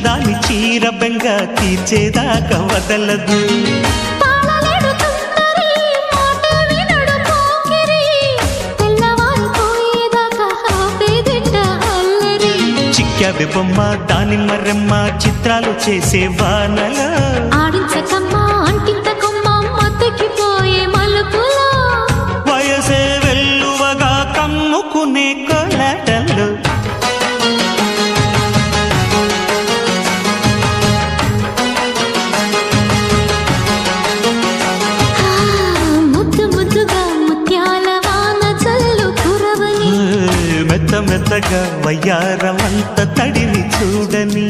చిన్నదాని చీర బెంగ తీర్చేదాకా వదలదు. చిక్కాబె బొమ్మ దానిమ్మ రెమ్మ చిత్రాలు చేసే వానలా ఆడించకమ్మా అంటింతకొమ్మ మత్తెక్కిపోయే మలుపులా వయసే వెల్లువగా కమ్ముకునే కోలాటలు. ముద్దు ముద్దుగా ముత్యాల వాన చల్లు కురవని మెత్త మెత్తగా వయ్యారమంత తడిని చూడని